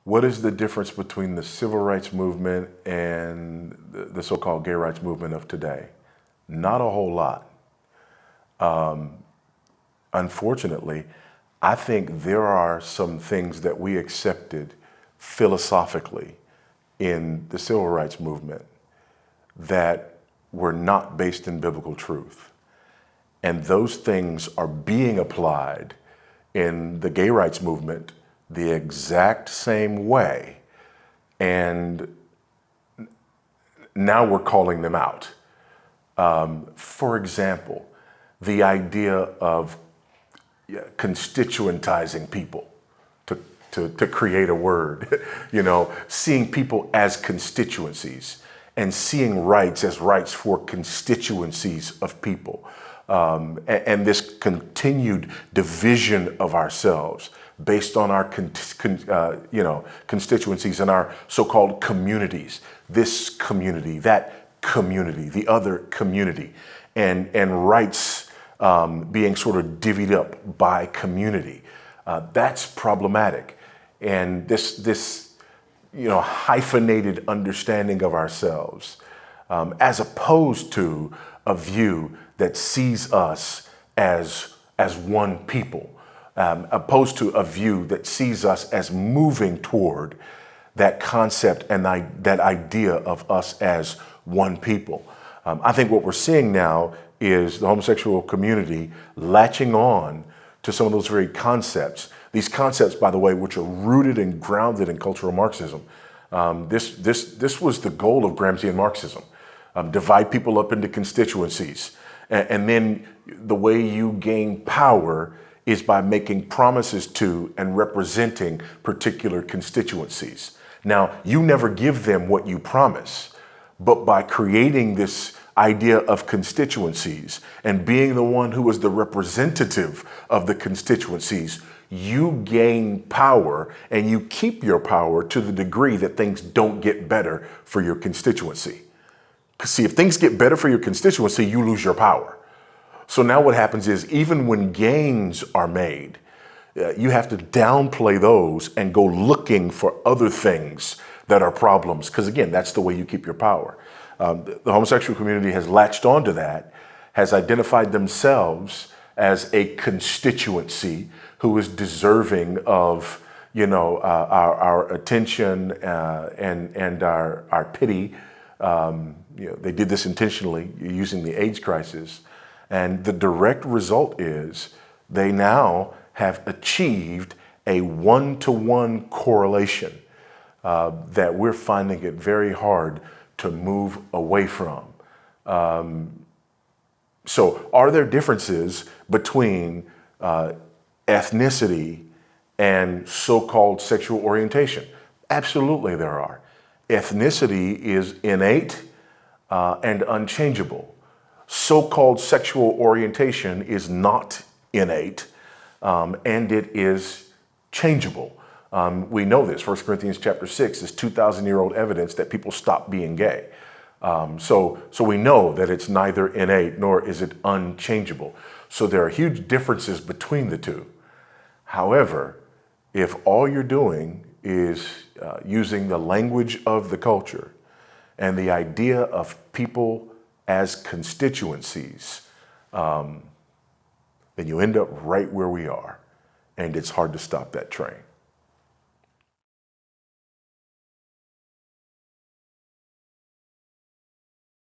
what is the difference between the civil rights movement and the so-called gay rights movement of today? Not a whole lot. Unfortunately, I think there are some things that we accepted philosophically in the civil rights movement that were not based in biblical truth. And those things are being applied in the gay rights movement the exact same way. And now we're calling them out. For example, the idea of constituentizing people, to create a word, seeing people as constituencies and seeing rights as rights for constituencies of people. And this continued division of ourselves based on our constituencies and our so-called communities, this community, that community, the other community, and rights being sort of divvied up by community. That's problematic. And this hyphenated understanding of ourselves, as opposed to a view that sees us as one people, opposed to a view that sees us as moving toward that concept and that idea of us as one people. I think what we're seeing now is the homosexual community latching on to some of those very concepts. These concepts, by the way, which are rooted and grounded in cultural Marxism. This was the goal of Gramscian Marxism. Divide people up into constituencies. And then the way you gain power is by making promises to and representing particular constituencies. Now, you never give them what you promise, but by creating this idea of constituencies and being the one who is the representative of the constituencies, you gain power and you keep your power to the degree that things don't get better for your constituency. See, if things get better for your constituency, you lose your power. So now what happens is, even when gains are made, you have to downplay those and go looking for other things that are problems. Because again, that's the way you keep your power. The homosexual community has latched onto that, has identified themselves as a constituency who is deserving of, our attention and our pity. They did this intentionally using the AIDS crisis. And the direct result is they now have achieved a one-to-one correlation that we're finding it very hard to move away from. So are there differences between ethnicity and so-called sexual orientation? Absolutely there are. Ethnicity is innate and unchangeable. So-called sexual orientation is not innate, and it is changeable. We know this. 1 Corinthians chapter 6 is 2,000-year-old evidence that people stop being gay. So we know that it's neither innate nor is it unchangeable. So there are huge differences between the two. However, if all you're doing is using the language of the culture and the idea of people as constituencies, then you end up right where we are, and it's hard to stop that train.